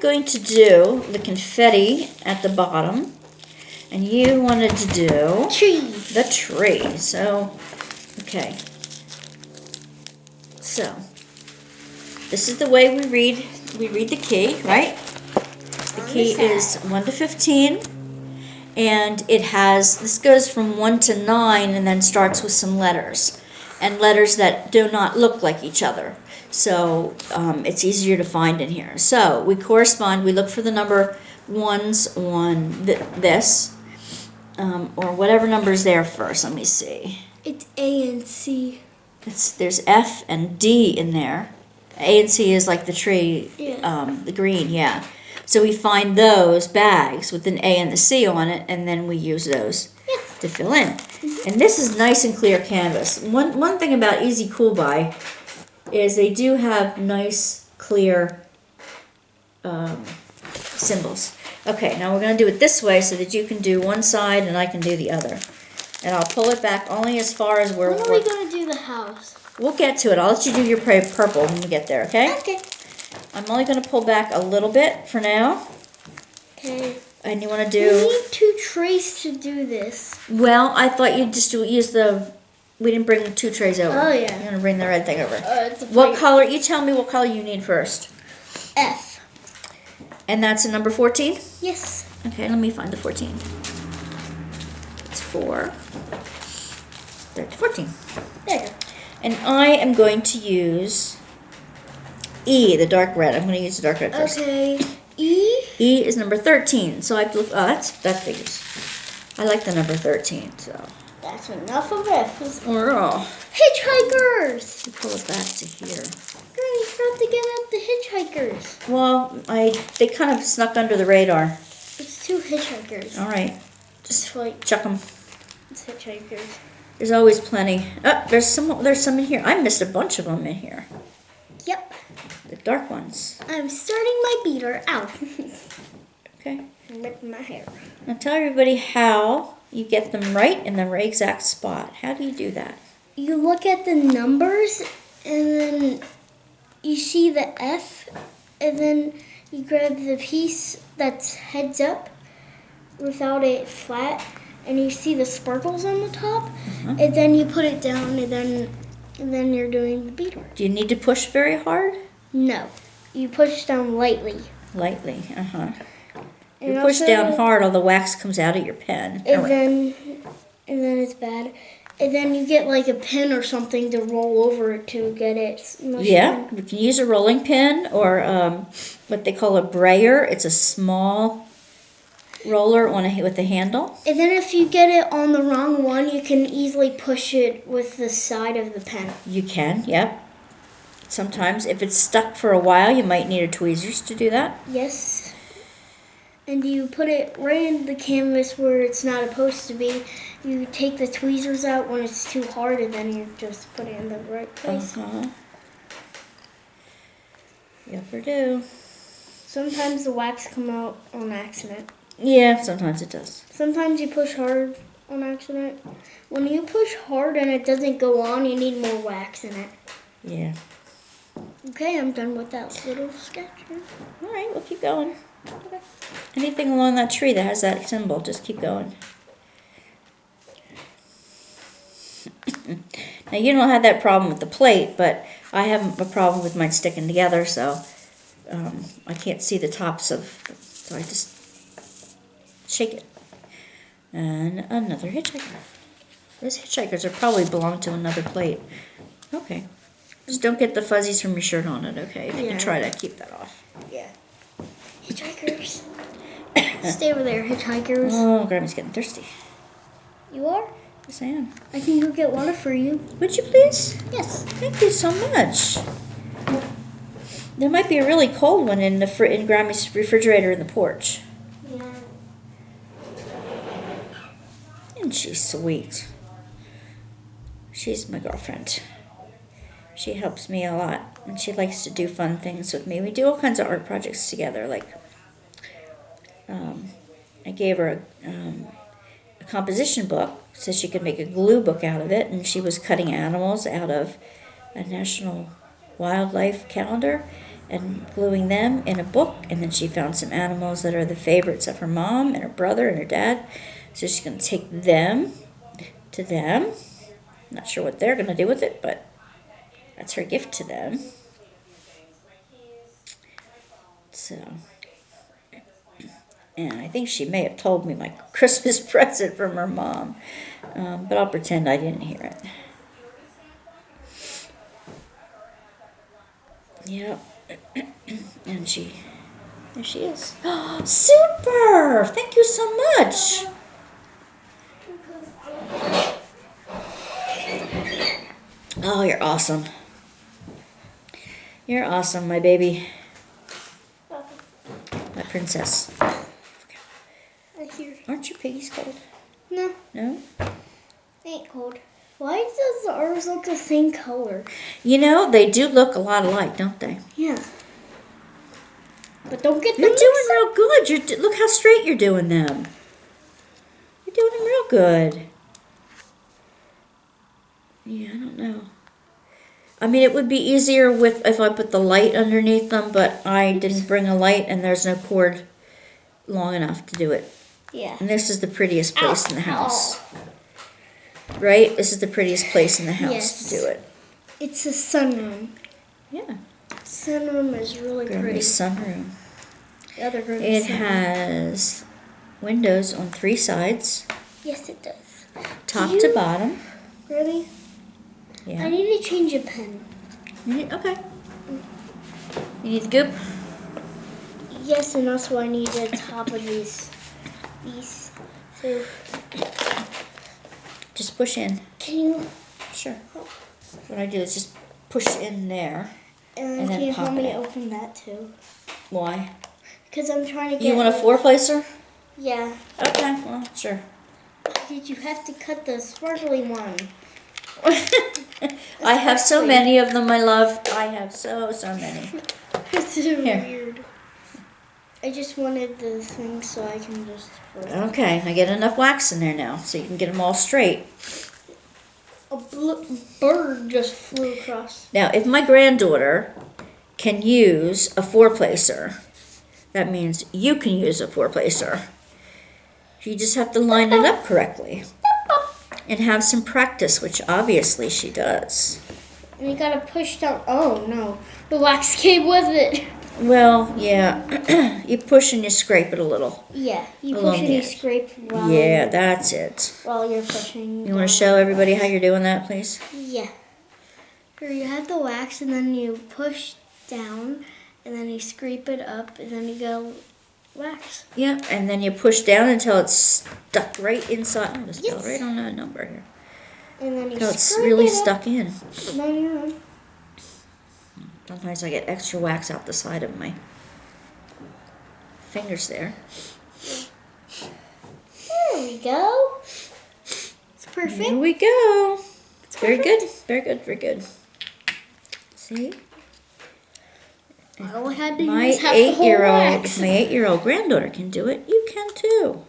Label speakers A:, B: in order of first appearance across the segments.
A: going to do the confetti at the bottom, and you wanted to do the tree. So, okay. So, this is the way we read the key, right? The key is 1 to 15, and it has, this goes from 1 to 9 and then starts with some letters, and letters that do not look like each other. So it's easier to find in here. So we correspond, we look for the number ones on this, or whatever number is there first. Let me see.
B: It's A and C.
A: There's F and D in there. A and C is like the tree,
B: Yeah.
A: the green, yeah. So we find those bags with an A and the C on it, and then we use those to fill in. And this is nice and clear canvas. One thing about Easy Cool Buy is they do have nice, clear symbols. Okay, now we're going to do it this way so that you can do one side and I can do the other. And I'll pull it back only as far as we're...
B: When are we going to do the house?
A: We'll get to it. I'll let you do your purple when we get there, okay?
B: Okay.
A: I'm only going to pull back a little bit for now.
B: Okay.
A: And you want to
B: We
A: do...
B: need 2 trays to do this.
A: Well, I thought you'd just use the... We didn't bring the 2 trays over.
B: Oh, yeah.
A: You're going to bring the red thing over.
B: It's a
A: What
B: plate.
A: color? You tell me what color you need first.
B: F.
A: And that's a number 14?
B: Yes.
A: Okay, let me find the 14. It's 4. 14.
B: There.
A: And I am going to use E, the dark red. I'm going to use the dark red first.
B: Okay. E.
A: E is number 13. So I look. Oh, that figures. I like the number 13. So.
B: That's enough of F's.
A: Oh.
B: Hitchhikers.
A: You pull it back to here.
B: Granny, stop to get out the hitchhikers.
A: Well, they kind of snuck under the radar.
B: It's 2 hitchhikers.
A: All right,
B: Just like
A: chuck them.
B: it's hitchhikers.
A: There's always plenty. Oh, there's some in here. I missed a bunch of them in here.
B: Yep.
A: The dark ones.
B: I'm starting my beater out.
A: Okay.
B: With my hair.
A: Now tell everybody how you get them right in the right exact spot. How do you do that?
B: You look at the numbers and then you see the F and then you grab the piece that's heads up without it flat and you see the sparkles on the top and then you put it down and then you're doing the beater.
A: Do you need to push very hard?
B: No. You push down lightly.
A: Lightly,
B: And
A: You push
B: also-
A: down hard, all the wax comes out of your pen.
B: And then it's bad. And then you get like a pin or something to roll over it to get it smushed
A: Yeah,
B: in.
A: you can use a rolling pin or what they call a brayer. It's a small roller with a handle.
B: And then if you get it on the wrong one, you can easily push it with the side of the pen.
A: You can, yep. Sometimes if it's stuck for a while, you might need a tweezers to do that.
B: Yes. And you put it right in the canvas where it's not supposed to be. You take the tweezers out when it's too hard, and then you just put it in the right place.
A: You ever do.
B: Sometimes the wax come out on accident.
A: Yeah, sometimes it does.
B: Sometimes you push hard on accident. When you push hard and it doesn't go on, you need more wax in it.
A: Yeah.
B: Okay, I'm done with that little sketch.
A: All right, we'll keep going. Okay. Anything along that tree that has that symbol, just keep going. Now, you don't have that problem with the plate, but I have a problem with mine sticking together, so I can't see the tops so I just shake it. And another hitchhiker. Those hitchhikers are probably belong to another plate. Okay. Just don't get the fuzzies from your shirt on it, okay? If you can try to keep that off.
B: Yeah. Hitchhikers. Stay over there, hitchhikers.
A: Oh, Grandma's getting thirsty.
B: You are?
A: Yes, I am.
B: I can go get water for you.
A: Would you please?
B: Yes.
A: Thank you so much. There might be a really cold one in Grammy's refrigerator in the porch.
B: Yeah.
A: Isn't she sweet? She's my girlfriend. She helps me a lot, and she likes to do fun things with me. We do all kinds of art projects together. Like, I gave her a composition book so she could make a glue book out of it, and she was cutting animals out of a National Wildlife calendar, and gluing them in a book. And then she found some animals that are the favorites of her mom and her brother and her dad. So she's going to take them to them. Not sure what they're going to do with it, but that's her gift to them. So, and I think she may have told me my Christmas present from her mom, but I'll pretend I didn't hear it. Yep. And there she is. Super! Thank you so much. Oh, you're awesome. You're awesome, my baby. My princess.
B: I hear.
A: Aren't your piggies cold?
B: No,
A: No?
B: ain't cold. Why does ours look the same color?
A: You know, they do look a lot alike, don't they?
B: Yeah. But don't get them
A: You're doing
B: mixed up.
A: real good. Look how straight you're doing them. You're doing them real good. Yeah, I don't know. I mean, it would be easier if I put the light underneath them, but I didn't bring a light and there's no cord long enough to do it.
B: Yeah.
A: And this is the prettiest place in the house. Right? This is the prettiest place in the house
B: Yes.
A: to do it.
B: It's a sunroom.
A: Yeah.
B: Sunroom is really pretty.
A: Grimby's sunroom.
B: The other room
A: It
B: is sunroom.
A: has windows on 3 sides,
B: Yes, it does.
A: top
B: Do
A: to
B: you-
A: bottom.
B: Really?
A: Yeah.
B: I need to change a pen.
A: Okay. You need the goop?
B: Yes, and also I need the top of these. So,
A: Just push in.
B: can you?
A: Sure. What I do is just push in there.
B: And
A: And then
B: can you
A: pop
B: help
A: it
B: me
A: out.
B: open that too?
A: Why?
B: Because I'm trying to get.
A: You want a 4-placer?
B: Yeah.
A: Okay, well, sure.
B: Did you have to cut the sparkly one?
A: I have so many of them, my love. I have so many.
B: It's so
A: Here.
B: weird. I just wanted the thing so I can just.
A: Okay, I get enough wax in there now so you can get them all straight.
B: A bird just flew across.
A: Now, if my granddaughter can use a 4-placer, that means you can use a 4-placer. You just have to line it up correctly and have some practice, which obviously she does.
B: And you gotta push down. Oh no, the wax came with it.
A: Well, yeah, you push and you scrape it a little.
B: Yeah, you
A: Along
B: push and
A: the
B: you
A: edge.
B: scrape while
A: Yeah, that's it.
B: while you're pushing.
A: You want to show everybody how you're doing that, please?
B: Yeah. Here you have the wax, and then you push down, and then you scrape it up, and then you go wax.
A: Yeah, and then you push down until it's stuck right inside. I'm going to spell
B: Yes.
A: right on that number here.
B: And then you
A: Until it's
B: scrape
A: really
B: it up,
A: stuck in.
B: and then you're on.
A: Sometimes I get extra wax out the side of my fingers there.
B: There we go. It's perfect.
A: Here we go. It's very good. Very good. Very good. See?
B: I only had to
A: My
B: use half the whole
A: 8-year-old,
B: wax.
A: my 8-year-old granddaughter can do it. You can too.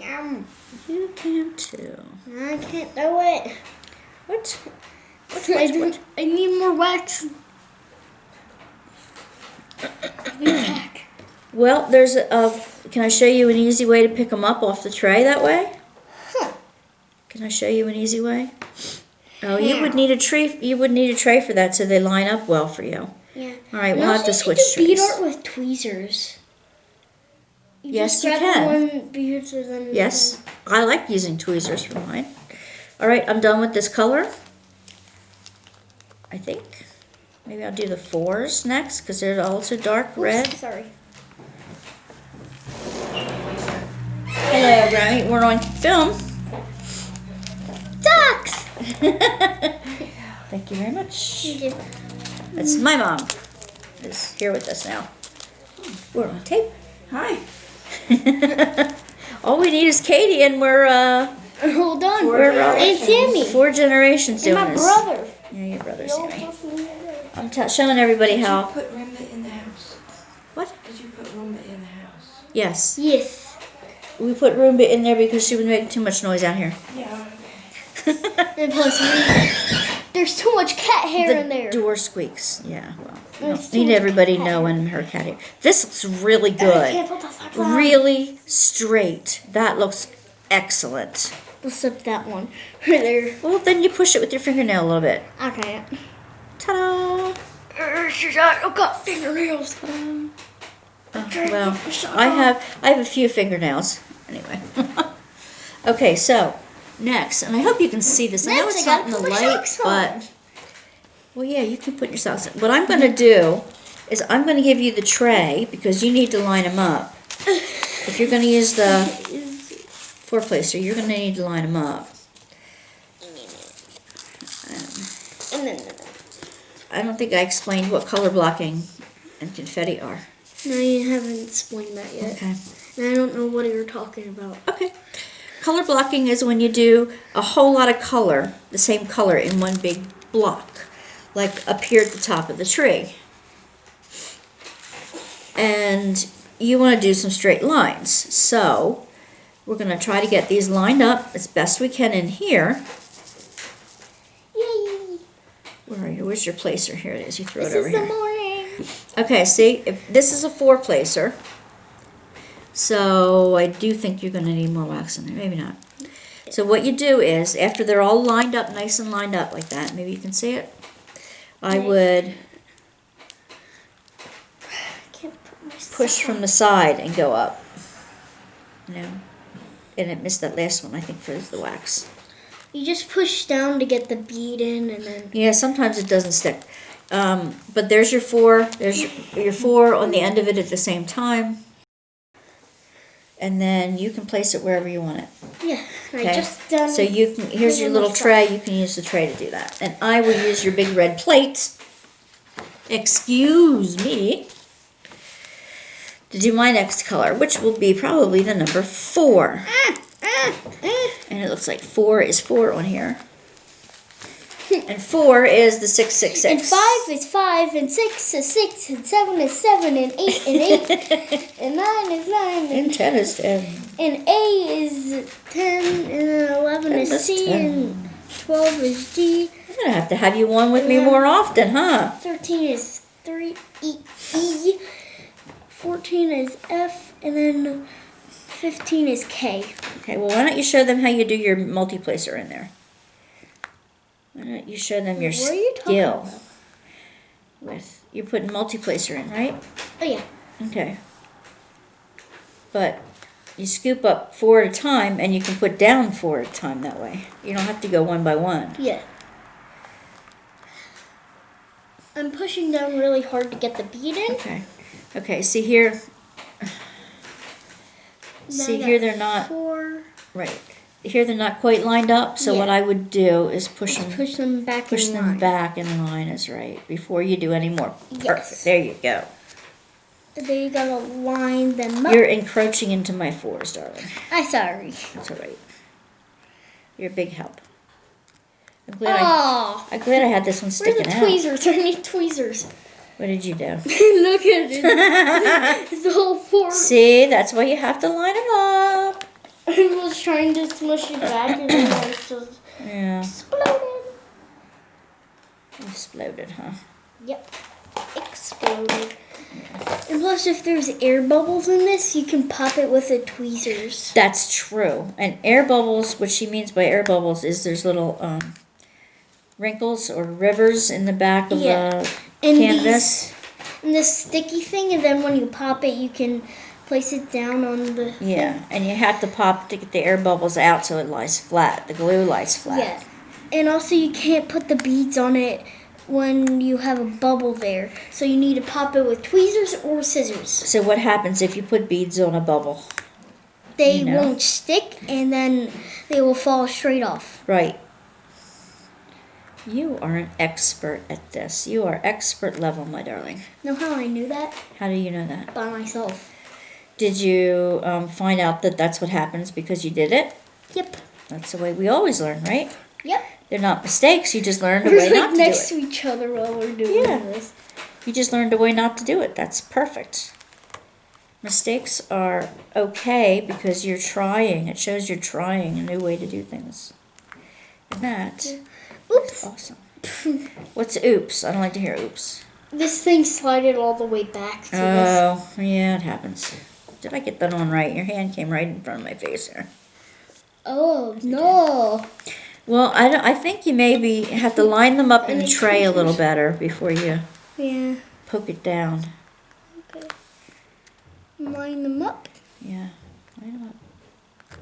B: Yum.
A: You can too.
B: I can't do it.
A: What?
B: I need more wax. Be back.
A: Well, there's can I show you an easy way to pick them up off the tray that way?
B: Huh.
A: Can I show you an easy way? Oh, you would need a tray. You would need a tray for that, so they line up well for you.
B: Yeah.
A: All right, we'll have to switch
B: You can bead
A: trays.
B: art with tweezers.
A: Yes,
B: just
A: you
B: grab
A: can.
B: the one bead and then
A: Yes, I like using tweezers for mine. All right, I'm done with this color. I think maybe I'll do the 4s next because they're also dark red.
B: Sorry.
A: Hello, Granny. We're on film.
B: Ducks.
A: Thank you very much.
B: You do.
A: That's my mom. Is here with us now. We're on tape. Hi. All we need is Catie, and we're
B: Hold on.
A: We're
B: and Sammy.
A: 4 generations
B: And
A: doing
B: my
A: this.
B: brother.
A: Yeah, your brother,
B: You'll
A: Sammy.
B: help me.
A: I'm showing everybody
C: Did you
A: how.
C: put Roomba in the house?
A: What?
C: Did you put Roomba in the house?
A: Yes.
B: Yes.
A: We put Roomba in there because she would make too much noise out here.
C: Yeah.
B: And plus There's too much cat hair in
A: The
B: there.
A: door squeaks. Yeah, well, you
B: There's
A: don't
B: too
A: need
B: much
A: everybody
B: cat
A: knowing her cat hair. This looks really
B: I
A: good.
B: can't put the socks on.
A: Really straight. That looks excellent.
B: Let's flip that one right there.
A: Well, then you push it with your fingernail a little bit.
B: Okay.
A: Ta-da!
B: I've got fingernails.
A: Well, I have a few fingernails. Anyway. Okay, so next, and I hope you can see this. I know
B: Next,
A: it's
B: I
A: not in
B: gotta
A: the
B: put my
A: light,
B: socks on.
A: but well, yeah, you can put your socks in. What I'm going to do is I'm going to give you the tray because you need to line them up. If you're going to use the four-placer, you're going to need to line them up.
B: And then
A: I don't think I explained what color blocking and confetti are.
B: no, you haven't explained that yet.
A: Okay.
B: And I don't know what you're talking about.
A: Okay. Color blocking is when you do a whole lot of color, the same color in one big block, like up here at the top of the tree. And you want to do some straight lines. So we're going to try to get these lined up as best we can in here.
B: Yay!
A: Where are you? Where's your placer? Here it is. You throw
B: This
A: it over
B: is the
A: here.
B: morning.
A: Okay, see, if this is a four-placer, so I do think you're going to need more wax in there. Maybe not. So what you do is, after they're all lined up, nice and lined up like that, maybe you can see it, I would
B: Can't put my
A: push from the side and go up. You know, and it missed that last one, I think, for the wax.
B: You just push down to get the bead in, and then
A: Yeah, sometimes it doesn't stick. But there's your four. There's your four on the end of it at the same time. And then you can place it wherever you want it.
B: yeah.
A: Okay?
B: I just done.
A: So you can, here's your little tray. You can use the tray to do that. And I will use your big red plate. Excuse me. To do my next color, which will be probably the number 4. And it looks like 4 is 4 on here. And 4 is the 666.
B: And 5 is 5, and 6 is 6, and 7 is 7, and 8 is 8, and 9 is 9,
A: And 10 is 10.
B: and A is 10, and then 11
A: 10
B: is
A: is
B: C,
A: 10.
B: and 12 is D,
A: I'm going to have to have you on with me more often, huh?
B: 13 is 3 E, 14 is F, and then 15 is K.
A: Okay, well, why don't you show them how you do your multiplacer in there? Why don't you show them your
B: What are you talking
A: skill
B: about?
A: with, you're putting multiplacer in, right?
B: Oh yeah.
A: Okay. But you scoop up 4 at a time, and you can put down 4 at a time that way. You don't have to go one by one.
B: Yeah. I'm pushing down really hard to get the bead in.
A: Okay. Okay, see here. See
B: Then I
A: here,
B: got
A: they're not,
B: 4.
A: right. Here they're not quite lined up, so
B: Yeah.
A: what I would do is push them
B: Push them back
A: Push
B: in
A: them
B: line.
A: back in line is right before you do any more.
B: Yes.
A: Perfect. There you go.
B: Then you gotta line them up.
A: You're encroaching into my 4s, darling.
B: I'm sorry.
A: That's all right. You're a big help. I'm
B: Oh,
A: glad I had this one
B: where's
A: sticking
B: the
A: out.
B: tweezers? I need tweezers.
A: What did you do?
B: Look at it. It's the whole 4.
A: See, that's why you have to line them up.
B: I was trying to smush it back and then I just
A: Yeah,
B: exploded.
A: exploded, huh?
B: Yep. Exploded. And plus, if there's air bubbles in this, you can pop it with the tweezers.
A: That's true. And air bubbles, what she means by air bubbles is there's little wrinkles or rivers in the back of
B: Yeah.
A: the
B: And
A: canvas.
B: And this sticky thing, and then when you pop it, you can place it down on the...
A: Yeah, and you have to pop to get the air bubbles out so it lies flat. The glue lies flat.
B: Yeah. And also, you can't put the beads on it when you have a bubble there. So you need to pop it with tweezers or scissors.
A: So what happens if you put beads on a bubble?
B: They
A: You know.
B: won't stick, and then they will fall straight off.
A: Right. You are an expert at this. You are expert level, my darling.
B: Know how I knew that?
A: How do you know that?
B: By myself.
A: Did you find out that that's what happens because you did it?
B: Yep.
A: That's the way we always learn, right?
B: Yep.
A: They're not mistakes. You just learned a way
B: We're like
A: not to do
B: next
A: it.
B: to each other while we're doing
A: Yeah.
B: this.
A: You just learned a way not to do it. That's perfect. Mistakes are okay because you're trying. It shows you're trying a new way to do things. And that
B: Oops.
A: awesome. What's oops? I don't like to hear oops.
B: This thing slided all the way back to this.
A: Oh, yeah, it happens. Did I get that on right? Your hand came right in front of my face here.
B: Oh, no.
A: Well, I think you maybe have to line them up in the
B: Any
A: tray a little
B: tweezers?
A: better before you
B: Yeah.
A: poke it down.
B: Okay. Line them up.
A: Yeah, line them up.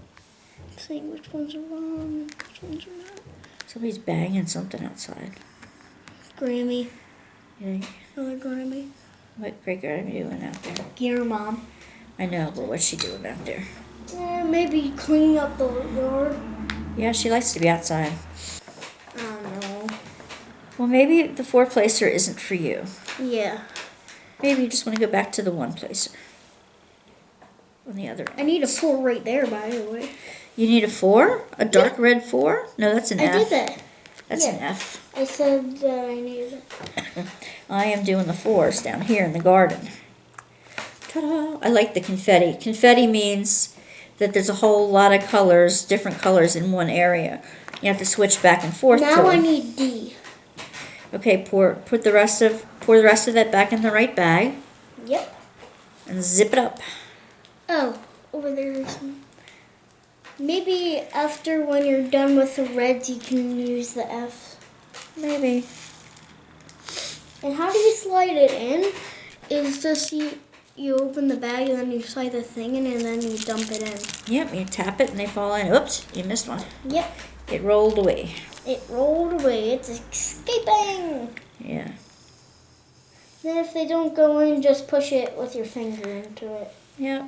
B: See which ones are wrong, which ones are not.
A: Somebody's banging something outside.
B: Grammy.
A: You think?
B: Another Grammy.
A: What great girl are you doing out there?
B: Your mom.
A: I know, but what's she doing out there?
B: Maybe cleaning up the yard.
A: Yeah, she likes to be outside.
B: I don't know.
A: Well, maybe the four-placer isn't for you.
B: Yeah.
A: Maybe you just want to go back to the one-placer. On the other
B: I
A: end.
B: need a 4 right there, by the way.
A: You need a 4? A dark red 4? No, that's an F.
B: I did that.
A: That's an
B: Yeah.
A: F.
B: I said that I needed it.
A: I am doing the 4s down here in the garden. Ta-da! I like the confetti. Confetti means that there's a whole lot of colors, different colors in one area. You have to switch back and forth.
B: Now
A: to
B: I
A: them.
B: need D.
A: Okay, pour the rest of that back in the right bag
B: Yep.
A: and zip it up.
B: Oh, over there is some. Maybe after when you're done with the reds, you can use the F.
A: Maybe.
B: And how do you slide it in? Is just you open the bag and then you slide the thing in and then you dump it in.
A: Yep, you tap it and they fall in. Oops, you missed one.
B: Yep.
A: It rolled away.
B: It rolled away. It's escaping.
A: Yeah.
B: Then if they don't go in, just push it with your finger into it.
A: Yep.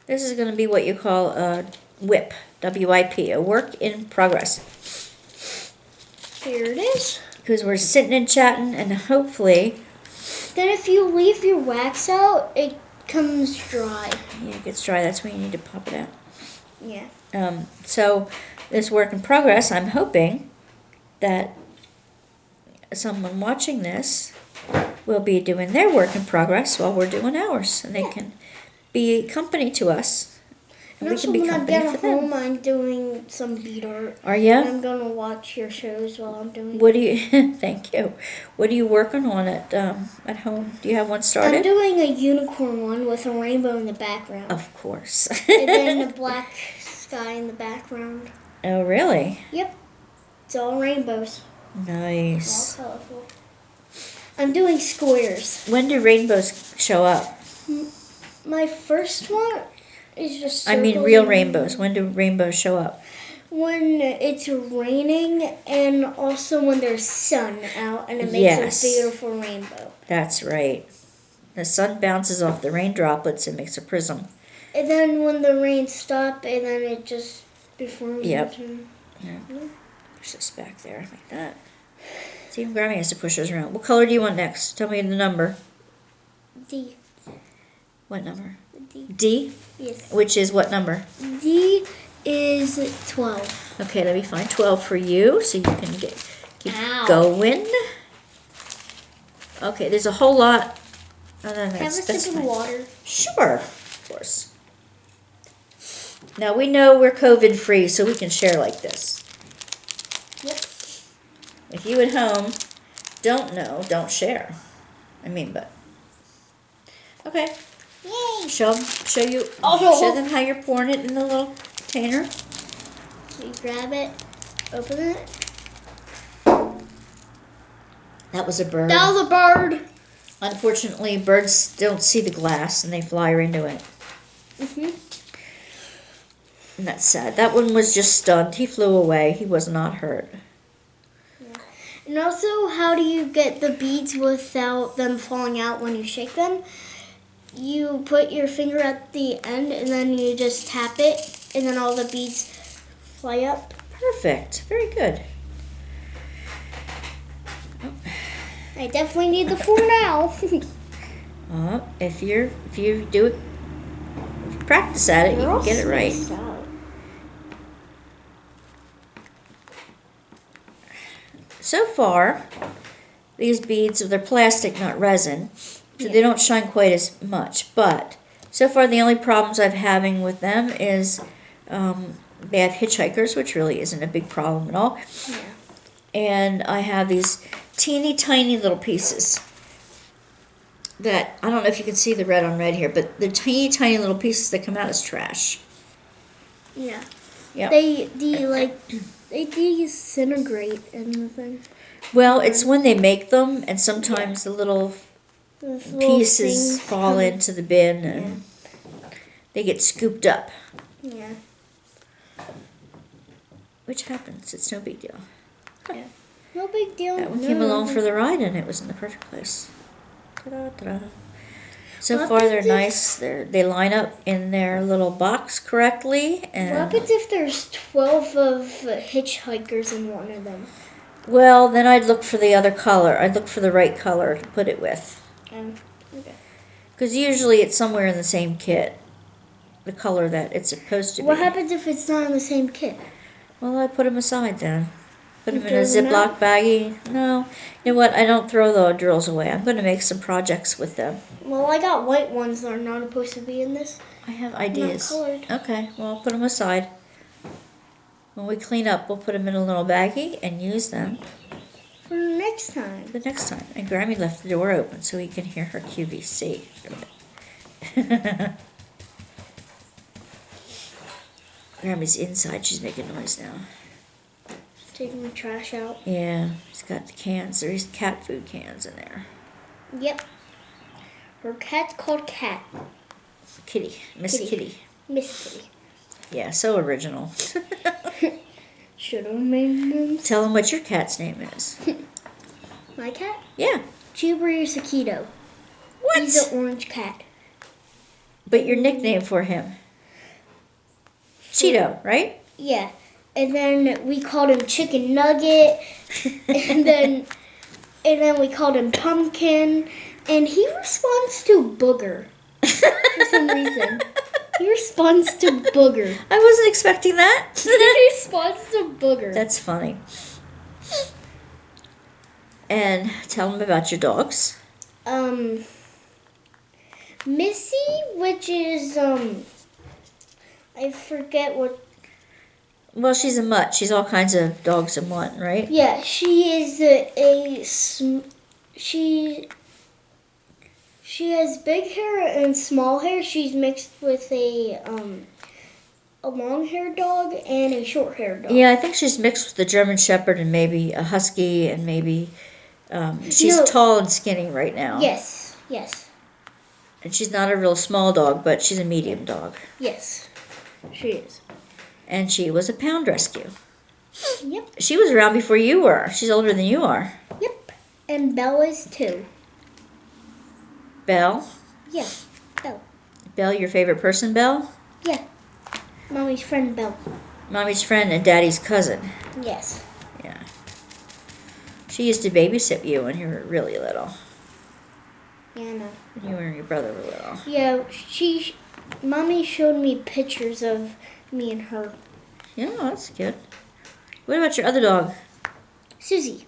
A: This is going to be what you call a WIP, W-I-P, a work in progress.
B: Here it is.
A: Because we're sitting and chatting and hopefully,
B: Then if you leave your wax out, it comes dry.
A: yeah, it gets dry. That's when you need to pop it out.
B: Yeah.
A: So this work in progress, I'm hoping that someone watching this will be doing their work in progress while we're doing ours. And they can be company to us. And
B: And
A: we
B: also
A: can be
B: when I
A: company
B: get
A: for them.
B: home, I'm doing some bead art.
A: Are
B: And
A: you?
B: I'm going to watch your shows while I'm doing
A: What do you, thank you. What are you working on at home? Do you have one
B: I'm
A: started?
B: doing a unicorn one with a rainbow in the background.
A: Of course.
B: And then a black sky in the background.
A: Oh, really?
B: Yep. It's all rainbows.
A: Nice.
B: All colorful. I'm doing squares.
A: When do rainbows show up?
B: My first one is just
A: I mean
B: circles
A: real
B: and-
A: rainbows. When do rainbows show up?
B: When it's raining and also when there's sun out and it makes
A: Yes.
B: a beautiful rainbow.
A: That's right. The sun bounces off the rain droplets and makes a prism.
B: And then when the rain stops and then it just deforms
A: Yep.
B: into...
A: Push this back there like that. See, even Grammy has to push those around. What color do you want next? Tell me the number.
B: D.
A: What number?
B: D.
A: D?
B: Yes.
A: Which is what number?
B: D is 12.
A: Okay, let me find 12 for you so you can keep
B: Ow.
A: going. Okay, there's a whole lot. Oh, no,
B: Can I have a
A: that's
B: sip of
A: fine.
B: water?
A: Sure, of course. Now we know we're COVID free, so we can share like this.
B: Yep.
A: If you at home don't know, don't share. I mean, but okay.
B: Yay!
A: Show you.
B: Oh.
A: Show them how you're pouring it in the little container.
B: So you grab it, open it.
A: That was a bird.
B: That was a bird!
A: Unfortunately, birds don't see the glass and they fly right into it. And that's sad. That one was just stunned. He flew away. He was not hurt.
B: And also, how do you get the beads without them falling out when you shake them? You put your finger at the end and then you just tap it and then all the beads fly up.
A: Perfect. Very good.
B: I definitely need the 4 now.
A: If you do it, if you practice at it, you can get it right. So far, these beads, they're plastic, not resin, so they don't shine quite as much. But so far, the only problems I'm having with them is they have hitchhikers, which really isn't a big problem at all.
B: Yeah.
A: And I have these teeny tiny little pieces that, I don't know if you can see the red on red here, but the teeny tiny little pieces that come out as trash.
B: Yeah.
A: Yeah.
B: They disintegrate and nothing.
A: Well, it's when they make them, and sometimes the little
B: Those little
A: pieces
B: things
A: fall
B: come-
A: into the bin and they get scooped up.
B: Yeah.
A: Which happens. It's no big deal.
B: No big deal.
A: That one
B: No,
A: came along
B: no.
A: for the ride, and it was in the perfect place. Ta-da, ta-da. So
B: What
A: far, they're
B: happens if-
A: nice. They line up in their little box correctly,
B: What
A: and
B: happens if there's 12 of hitchhikers in one of them?
A: well, then I'd look for the other color. I'd look for the right color to put it with,
B: Okay.
A: because usually it's somewhere in the same kit, the color that it's supposed to be.
B: What happens if it's not in the same kit?
A: Well, I put them aside then. Put them in
B: Throw
A: a
B: them
A: Ziploc
B: out?
A: baggie. No, you know what? I don't throw the drills away. I'm going to make some projects with them.
B: Well, I got white ones that are not supposed to be in this.
A: I have ideas.
B: colored.
A: Okay, well, I'll put them aside. When we clean up, we'll put them in a little baggie and use them
B: For next time.
A: the next time. And Grammy left the door open so we can hear her QVC. Grammy's inside. She's making noise now.
B: Taking the trash out.
A: Yeah, she's got the cans. There's cat food cans in there.
B: Yep. Her cat's called Cat.
A: Kitty. Miss
B: Kitty.
A: Kitty.
B: Miss Kitty.
A: Yeah, so original.
B: Should have named them.
A: Tell them what your cat's name is.
B: My cat?
A: Yeah.
B: Cheeseburger Sakito.
A: What?
B: He's an orange cat.
A: But your nickname for him? Cheeto, right?
B: Yeah. And then we called him Chicken Nugget. and then we called him Pumpkin. And he responds to Booger for some reason. He responds to Booger.
A: I wasn't expecting that.
B: He responds to Booger.
A: That's funny. And tell them about your dogs.
B: Missy, which is I forget what.
A: Well, she's a mutt. She's all kinds of dogs in one, right?
B: Yeah, she is she has big hair and small hair. She's mixed with a long-haired dog and a short-haired dog.
A: Yeah, I think she's mixed with a German Shepherd and maybe a Husky and maybe she's
B: No.
A: tall and skinny right now.
B: Yes.
A: And she's not a real small dog, but she's a medium dog.
B: Yes. She is.
A: And she was a pound rescue.
B: Yep.
A: She was around before you were. She's older than you are.
B: Yep. And Belle is too.
A: Belle?
B: Yeah. Belle.
A: Belle, your favorite person, Belle?
B: Yeah. Mommy's friend Belle.
A: Mommy's friend and Daddy's cousin.
B: Yes.
A: Yeah. She used to babysit you when you were really little.
B: Yeah, I know.
A: When you and your brother were little.
B: Yeah, Mommy showed me pictures of me and her.
A: Yeah, that's good. What about your other dog?
B: Susie.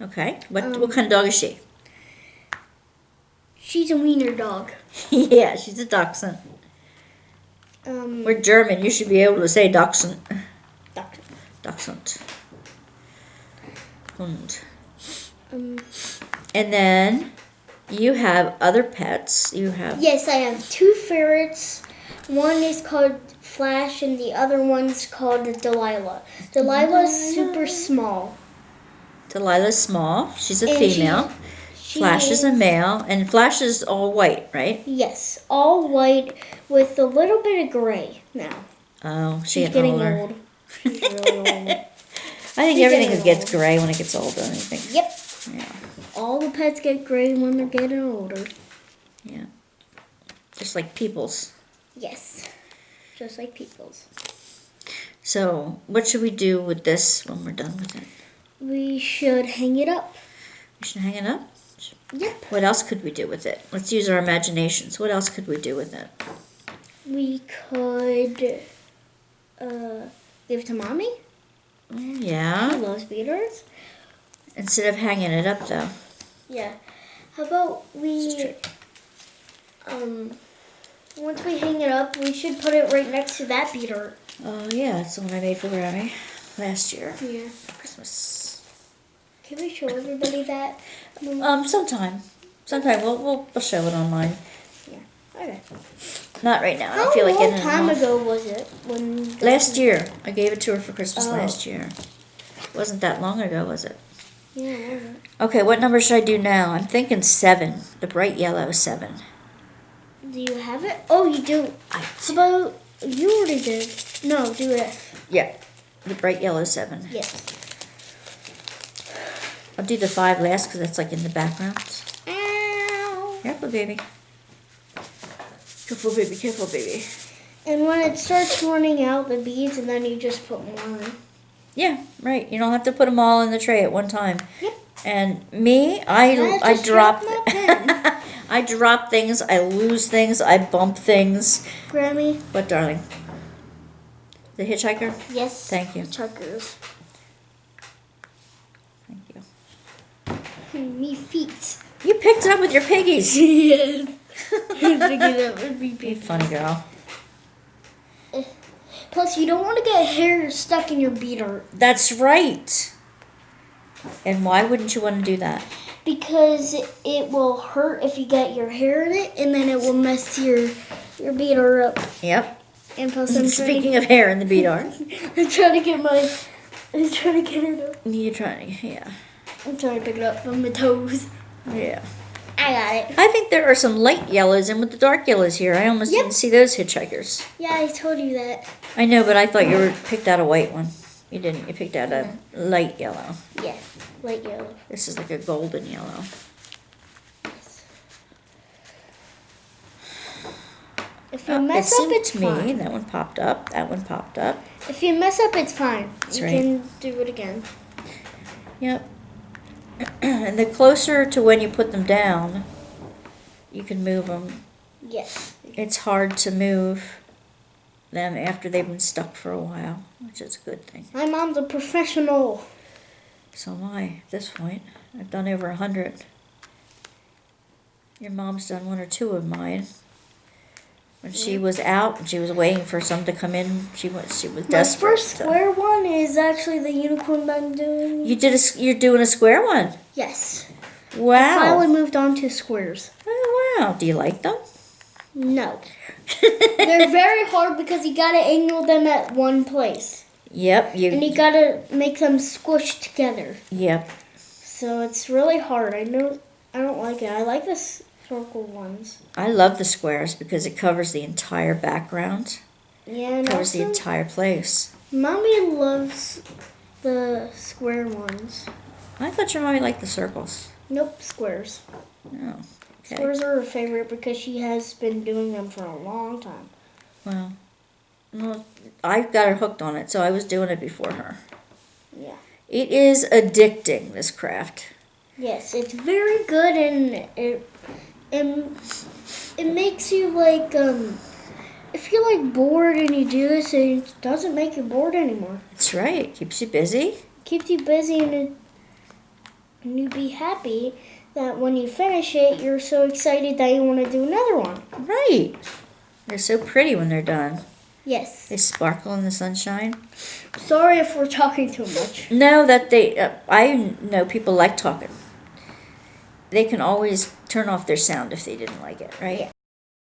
A: Okay. What kind of dog is she?
B: She's a wiener dog.
A: Yeah, she's a dachshund. We're German. You should be able to say dachshund.
B: Doctor.
A: Dachshund. Hund.
B: And
A: then you have other pets. You have...
B: yes, I have 2 ferrets. One is called Flash and the other one's called Delilah. Delilah's super small.
A: Delilah's small. She's a
B: And
A: female.
B: she
A: Flash is a male. And Flash is all white, right?
B: Yes, all white with a little bit of gray now.
A: Oh,
B: She's
A: getting
B: getting
A: older.
B: old. She's really old.
A: I think
B: She's
A: everything
B: getting
A: gets
B: old.
A: gray when it gets older. I think.
B: Yep.
A: Yeah.
B: All the pets get gray when they're getting older.
A: Yeah. Just like people's.
B: Yes. Just like people's.
A: So, what should we do with this when we're done with it?
B: We should hang it up.
A: We should hang it up?
B: Yep.
A: What else could we do with it? Let's use our imaginations. What else could we do with it?
B: We could give it to Mommy. She
A: Yeah.
B: loves beaters.
A: Instead of hanging it up, though.
B: Yeah. How about we once we hang it up, we should put it right next to that beater.
A: Oh yeah, it's the one I made for Grammy last year
B: Yeah.
A: for Christmas.
B: Can we show everybody that?
A: Sometime we'll show it online.
B: Okay.
A: Not right now. I
B: How
A: don't feel like
B: long
A: getting it
B: time
A: off.
B: ago was it when?
A: Last year, I gave it to her for Christmas
B: Oh.
A: last year. Wasn't that long ago, was it?
B: Yeah. It wasn't.
A: Okay, what number should I do now? I'm thinking 7, the bright yellow 7.
B: Do you have it? Oh, you do. How about you already did? No, do F.
A: Yeah, the bright yellow 7.
B: Yes.
A: I'll do the 5 last because that's like in the background.
B: Ow.
A: Careful, baby. Careful, baby. Careful, baby.
B: And when it starts running out the beads, and then you just put more in.
A: Yeah, right. You don't have to put them all in the tray at one time.
B: Yep.
A: And me, I
B: just
A: drop.
B: dropped my pen.
A: I drop things. I lose things. I bump things.
B: Grammy.
A: What, darling? The hitchhiker?
B: Yes.
A: Thank you.
B: Chuckers.
A: Thank you.
B: Me feet.
A: You picked it up with your piggies.
B: Yes. Pick it up and be
A: You
B: big.
A: funny girl.
B: Plus, you don't want to get hair stuck in your beater
A: That's right. And why wouldn't you want to do that?
B: because it will hurt if you get your hair in it, and then it will mess your beater up.
A: Yep.
B: And plus, I'm
A: Speaking of hair in the beadar.
B: I'm trying to get it up.
A: You're trying, yeah.
B: I'm trying to pick it up on my toes.
A: Yeah.
B: I got it.
A: I think there are some light yellows in with the dark yellows here. I almost
B: Yep.
A: didn't see those hitchhikers.
B: Yeah, I told you that.
A: I know, but I thought you were picked out a white one. You didn't. You picked out a light yellow.
B: Yeah, light yellow.
A: This is like a golden yellow.
B: If you
A: Oh,
B: mess
A: it
B: up, it's
A: synced me.
B: fine.
A: That one popped up. That one popped up.
B: If you mess up, it's fine.
A: That's
B: you
A: right.
B: can do it again.
A: Yep. And the closer to when you put them down, you can move them.
B: Yes.
A: It's hard to move them after they've been stuck for a while, which is a good thing.
B: My mom's a professional.
A: So am I at this point. I've done over 100. Your mom's done 1 or 2 of mine. When she was out and she was waiting for some to come in, she was
B: My
A: desperate.
B: first square one is actually the unicorn that I'm doing.
A: You're doing a square one.
B: Yes.
A: Wow.
B: Finally moved on to squares.
A: Oh wow. Do you like them?
B: No. They're very hard because you gotta angle them at one place.
A: Yep.
B: And you gotta make them squish together.
A: Yep.
B: So it's really hard. I know I don't like it. I like the circle ones.
A: I love the squares because it covers the entire background.
B: Yeah, and
A: Covers the
B: also,
A: entire place.
B: Mommy loves the square ones.
A: I thought your mommy liked the circles.
B: Nope, squares.
A: Oh. Okay.
B: Squares are her favorite because she has been doing them for a long time.
A: Well, I got her hooked on it, so I was doing it before her.
B: Yeah.
A: It is addicting, this craft.
B: Yes, it's very good, and it makes you like if you're like bored and you do this, it doesn't make you bored anymore.
A: That's right. It keeps you busy.
B: It keeps you busy, and you be happy that when you finish it, you're so excited that you want to do another one.
A: Right. They're so pretty when they're done.
B: Yes.
A: They sparkle in the sunshine.
B: Sorry if we're talking too much.
A: No, that I know people like talking. They can always turn off their sound if they didn't like it, right?
B: Yeah.